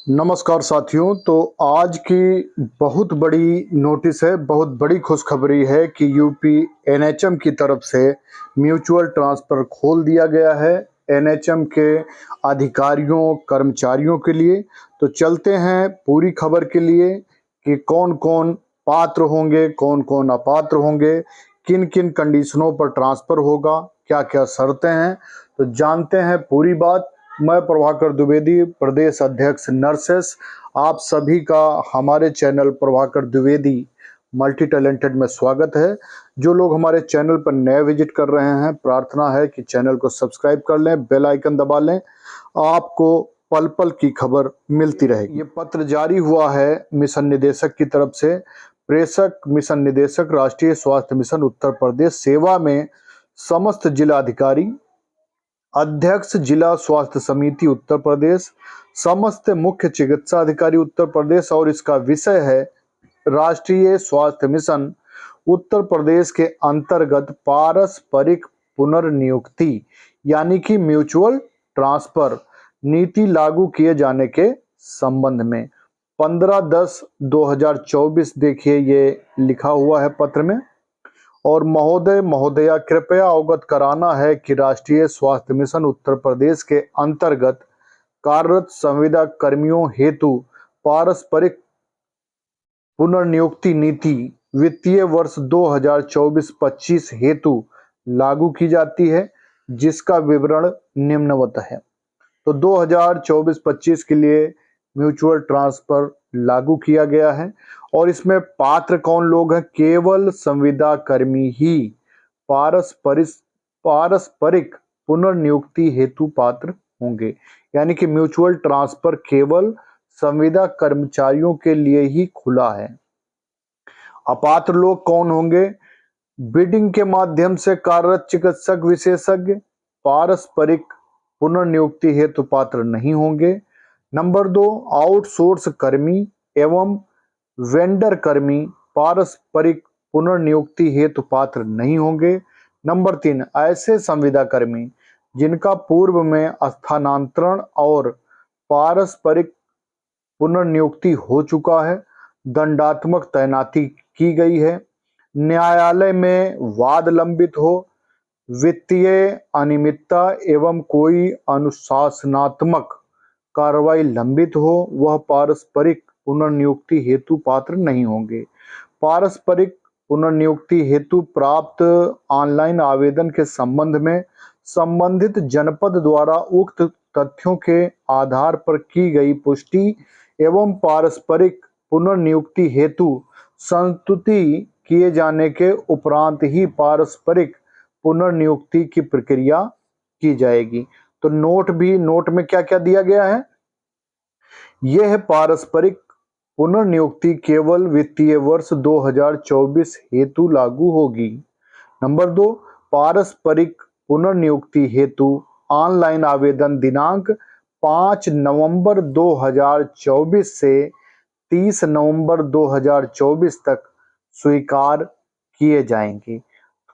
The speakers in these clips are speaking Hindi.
नमस्कार साथियों। तो आज की बहुत बड़ी नोटिस है, बहुत बड़ी खुशखबरी है कि यूपी एनएचएम की तरफ से म्यूचुअल ट्रांसफ़र खोल दिया गया है एनएचएम के अधिकारियों कर्मचारियों के लिए। तो चलते हैं पूरी खबर के लिए कि कौन-कौन पात्र होंगे, कौन-कौन अपात्र होंगे, किन-किन कंडीशनों पर ट्रांसफ़र होगा, क्या-क्या शर्तें हैं, तो जानते हैं पूरी बात। मैं प्रभाकर द्विवेदी, प्रदेश अध्यक्ष नर्सेस, आप सभी का हमारे channel Prabhakar Dwivedi multi talented में स्वागत है। जो लोग हमारे चैनल पर नए विजिट कर रहे हैं, प्रार्थना है कि चैनल को सब्सक्राइब कर लें, बेल आइकन दबा लें, आपको पल पल की खबर मिलती रहेगी। ये पत्र जारी हुआ है मिशन निदेशक की तरफ से। प्रेषक मिशन निदेशक, राष्ट्रीय स्वास्थ्य मिशन उत्तर प्रदेश, सेवा में समस्त जिलाधिकारी, अध्यक्ष जिला स्वास्थ्य समिति उत्तर प्रदेश, समस्त मुख्य चिकित्सा अधिकारी उत्तर प्रदेश। और इसका विषय है राष्ट्रीय स्वास्थ्य मिशन उत्तर प्रदेश के अंतर्गत पारस्परिक पुनर्नियुक्ति यानी कि म्यूचुअल ट्रांसफर नीति लागू किए जाने के संबंध में 15/10/2024 देखिए ये लिखा हुआ है पत्र में। और महोदय महोदया, कृपया अवगत कराना है कि राष्ट्रीय स्वास्थ्य मिशन उत्तर प्रदेश के अंतर्गत कार्यरत संविदा कर्मियों हेतु पारस्परिक पुनर्नियुक्ति नीति वित्तीय वर्ष 2024-25 हेतु लागू की जाती है, जिसका विवरण निम्नवत है। तो 2024-25 के लिए म्यूचुअल ट्रांसफर लागू किया गया है और इसमें पात्र कौन लोग हैं? केवल संविदा कर्मी ही पारस्परिक पुनर्नियुक्ति हेतु पात्र होंगे। यानी कि म्यूचुअल ट्रांसफर केवल संविदा कर्मचारियों के लिए ही खुला है। अपात्र लोग कौन होंगे? बिडिंग के माध्यम से कार्यरत चिकित्सक विशेषज्ञ पारस्परिक पुनर्नियुक्ति हेतु पात्र नहीं होंगे। नंबर 2, आउटसोर्स कर्मी एवं वेंडर कर्मी पारस्परिक पुनर्नियुक्ति हेतु पात्र नहीं होंगे। नंबर 3, ऐसे संविदा कर्मी जिनका पूर्व में स्थानांतरण और पारस्परिक पुनर्नियुक्ति हो चुका है, दंडात्मक तैनाती की गई है, न्यायालय में वाद लंबित हो, वित्तीय अनियमितता एवं कोई अनुशासनात्मक कार्रवाई लंबित हो, वह पारस्परिक पुनर्नियुक्ति हेतु पात्र नहीं होंगे। पारस्परिक पुनर्नियुक्ति हेतु प्राप्त ऑनलाइन आवेदन के संबंध में संबंधित जनपद द्वारा उक्त तथ्यों के आधार पर की गई पुष्टि एवं पारस्परिक पुनर्नियुक्ति हेतु संस्तुति किए जाने के उपरांत ही पारस्परिक पुनर्नियुक्ति की प्रक्रिया की जाएगी। तो नोट में क्या क्या दिया गया है? यह पारस्परिक पुनर्नियुक्ति केवल वित्तीय वर्ष 2024 हेतु लागू होगी। नंबर 2, पारस्परिक पुनर्नियुक्ति हेतु ऑनलाइन आवेदन दिनांक 5 नवंबर 2024 से 30 नवंबर 2024 तक स्वीकार किए जाएंगे।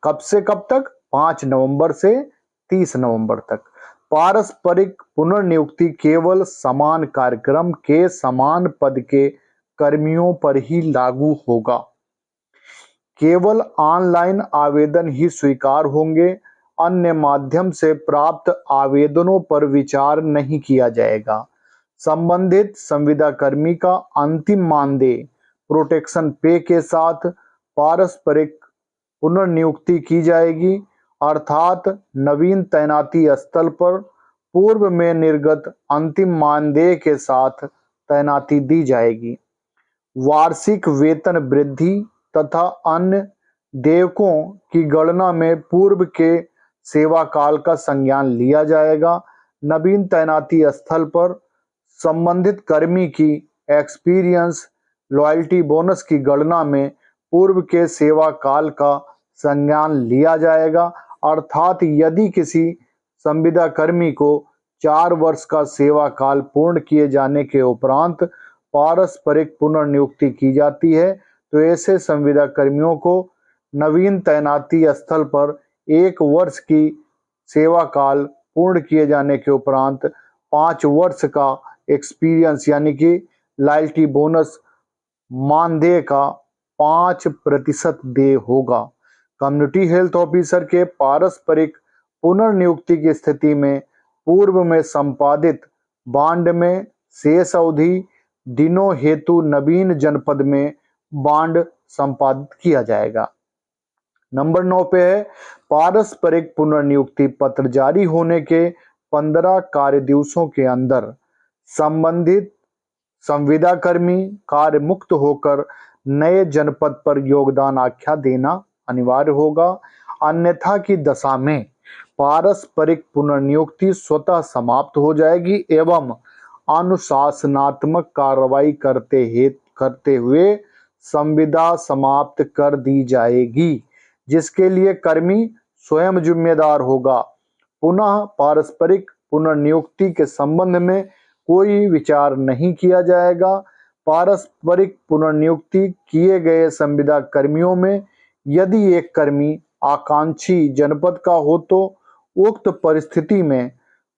कब से कब तक? 5 नवंबर से 30 नवंबर तक। पारस्परिक पुनर्नियुक्ति केवल समान कार्यक्रम के समान पद के कर्मियों पर ही लागू होगा। केवल ऑनलाइन आवेदन ही स्वीकार होंगे, अन्य माध्यम से प्राप्त आवेदनों पर विचार नहीं किया जाएगा। संबंधित संविदा कर्मी का अंतिम मानदेय प्रोटेक्शन पे के साथ पारस्परिक पुनर्नियुक्ति की जाएगी, अर्थात नवीन तैनाती स्थल पर पूर्व में निर्गत अंतिम मानदेय के साथ तैनाती दी जाएगी। वार्षिक वेतन वृद्धि तथा अन्य देयकों की गणना में पूर्व के सेवा काल का संज्ञान लिया जाएगा। नवीन तैनाती स्थल पर संबंधित कर्मी की एक्सपीरियंस लॉयल्टी बोनस की गणना में पूर्व के सेवा काल का संज्ञान लिया जाएगा। अर्थात यदि किसी संविदा कर्मी को 4 वर्ष का सेवा काल पूर्ण किए जाने के उपरांत पारस्परिक पुनर्नियुक्ति की जाती है, तो ऐसे संविदा कर्मियों को नवीन तैनाती स्थल पर 1 वर्ष की सेवा काल पूर्ण किए जाने के उपरांत 5 वर्ष का एक्सपीरियंस यानी कि लॉयल्टी बोनस मानदेय का 5% देय होगा। कम्युनिटी हेल्थ ऑफिसर के पारस्परिक पुनर्नियुक्ति की स्थिति में पूर्व में संपादित बांड में शेष अवधि दिनों हेतु नवीन जनपद में बांड संपादित किया जाएगा। नंबर 9 पे है पारस्परिक पुनर्नियुक्ति पत्र जारी होने के 15 कार्य दिवसों के अंदर संबंधित संविदा कर्मी कार्य मुक्त होकर नए जनपद पर योगदान आख्या देना अनिवार्य होगा। अन्यथा की दशा में पारस्परिक पुनर्नियुक्ति स्वतः समाप्त हो जाएगी एवं अनुशासनात्मक कार्रवाई करते हुए संविदा समाप्त कर दी जाएगी, जिसके लिए कर्मी स्वयं जिम्मेदार होगा। पुनः पारस्परिक पुनर्नियुक्ति के संबंध में कोई विचार नहीं किया जाएगा। पारस्परिक पुनर्नियुक्ति किए गए संविदा कर्मियों में यदि एक कर्मी आकांक्षी जनपद का हो तो उक्त परिस्थिति में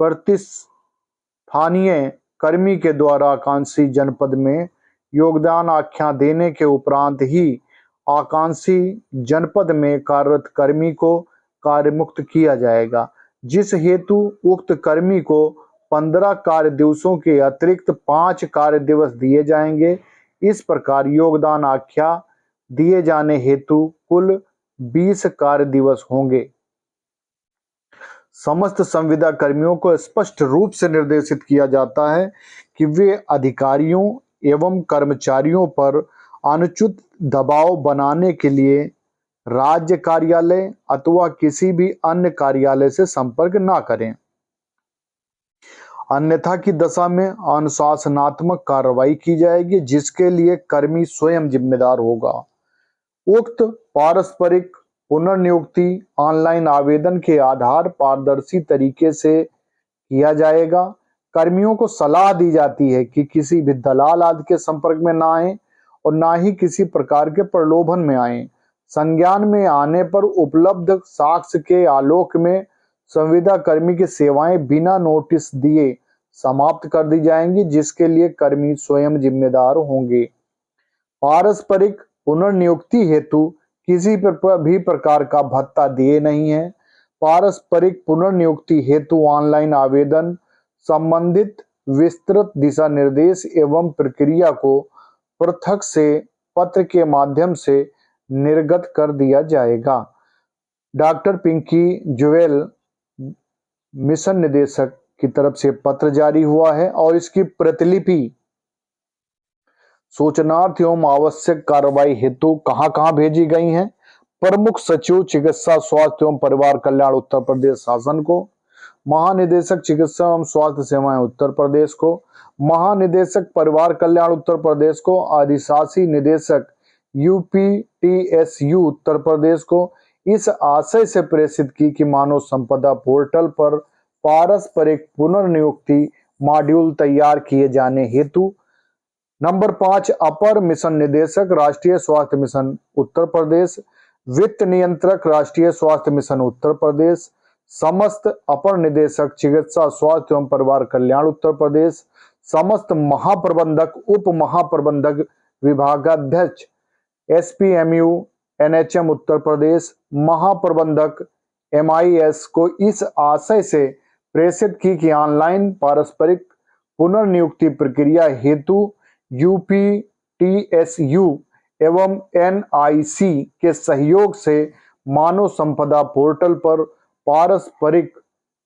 प्रतिस्थानीय कर्मी के द्वारा आकांक्षी जनपद में योगदान आख्या देने के उपरांत ही आकांक्षी जनपद में कार्यरत कर्मी को कार्यमुक्त किया जाएगा, जिस हेतु उक्त कर्मी को 15 कार्य दिवसों के अतिरिक्त 5 कार्य दिवस दिए जाएंगे। इस प्रकार योगदान आख्या दिए जाने हेतु कुल 20 कार्य दिवस होंगे। समस्त संविदा कर्मियों को स्पष्ट रूप से निर्देशित किया जाता है कि वे अधिकारियों एवं कर्मचारियों पर अनुचित दबाव बनाने के लिए राज्य कार्यालय अथवा किसी भी अन्य कार्यालय से संपर्क ना करें। अन्यथा की दशा में अनुशासनात्मक कार्रवाई की जाएगी, जिसके लिए कर्मी स्वयं जिम्मेदार होगा। उक्त पारस्परिक पुनर्नियुक्ति ऑनलाइन आवेदन के आधार पारदर्शी तरीके से किया जाएगा। कर्मियों को सलाह दी जाती है कि किसी भी दलाल आदि के संपर्क में ना आए और ना ही किसी प्रकार के प्रलोभन में आए। संज्ञान में आने पर उपलब्ध साक्ष्य के आलोक में संविदा कर्मी की सेवाएं बिना नोटिस दिए समाप्त कर दी जाएंगी, जिसके लिए कर्मी स्वयं जिम्मेदार होंगे। पारस्परिक पुनर्नियुक्ति हेतु किसी भी प्रकार का भत्ता दिए नहीं है। पारस्परिक पुनर्नियुक्ति हेतु ऑनलाइन आवेदन संबंधित विस्तृत दिशा निर्देश एवं प्रक्रिया को पृथक से पत्र के माध्यम से निर्गत कर दिया जाएगा। डॉक्टर पिंकी जुएल मिशन निदेशक की तरफ से पत्र जारी हुआ है और इसकी प्रतिलिपि सूचनार्थ एवं आवश्यक कार्रवाई हेतु कहां भेजी गई हैं? प्रमुख सचिव चिकित्सा स्वास्थ्य एवं परिवार कल्याण उत्तर प्रदेश शासन को, महानिदेशक चिकित्सा एवं स्वास्थ्य सेवाएं उत्तर प्रदेश को, महानिदेशक परिवार कल्याण उत्तर प्रदेश को, अधिशासी निदेशक UPTSU उत्तर प्रदेश को इस आशय से प्रेषित की कि मानव संपदा पोर्टल पर पारस्परिक पुनर्नियुक्ति मॉड्यूल तैयार किए जाने हेतु नंबर 5 अपर मिशन निदेशक राष्ट्रीय स्वास्थ्य मिशन उत्तर प्रदेश, वित्त नियंत्रक राष्ट्रीय स्वास्थ्य मिशन उत्तर प्रदेश, समस्त अपर निदेशक चिकित्सा स्वास्थ्य एवं परिवार कल्याण उत्तर प्रदेश, समस्त महाप्रबंधक उप महाप्रबंधक विभागाध्यक्ष SPMU NHM उत्तर प्रदेश, महाप्रबंधक MIS को इस आशय से प्रेषित की कि ऑनलाइन पारस्परिक पुनर्नियुक्ति प्रक्रिया हेतु UPTSU एवं NIC के सहयोग से मानव संपदा पोर्टल पर पारस्परिक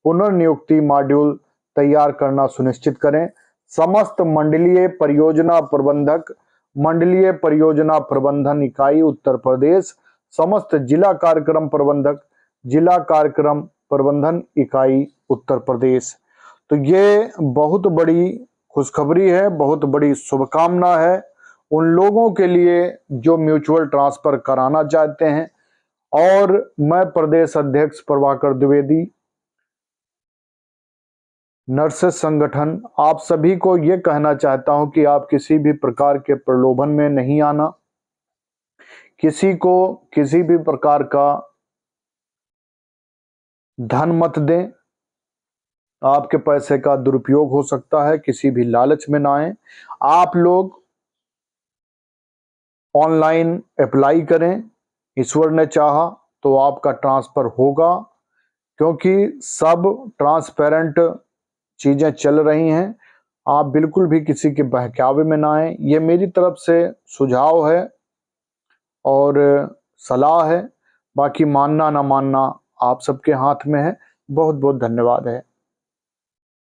पुनर्नियुक्ति मॉड्यूल तैयार करना सुनिश्चित करें। समस्त मंडलीय परियोजना प्रबंधक, मंडलीय परियोजना प्रबंधन इकाई उत्तर प्रदेश, समस्त जिला कार्यक्रम प्रबंधक, जिला कार्यक्रम प्रबंधन इकाई उत्तर प्रदेश। तो ये बहुत बड़ी खुशखबरी है, बहुत बड़ी शुभकामना है उन लोगों के लिए जो म्यूचुअल ट्रांसफर कराना चाहते हैं। और मैं प्रदेश अध्यक्ष प्रभाकर द्विवेदी, नर्सेस संगठन, आप सभी को यह कहना चाहता हूं कि आप किसी भी प्रकार के प्रलोभन में नहीं आना, किसी को किसी भी प्रकार का धन मत दें। आपके पैसे का दुरुपयोग हो सकता है, किसी भी लालच में ना आए। आप लोग ऑनलाइन अप्लाई करें, ईश्वर ने चाहा तो आपका ट्रांसफर होगा, क्योंकि सब ट्रांसपेरेंट चीजें चल रही हैं। आप बिल्कुल भी किसी के बहकावे में ना आए, ये मेरी तरफ से सुझाव है और सलाह है। बाकी मानना ना मानना आप सबके हाथ में है। बहुत बहुत धन्यवाद है।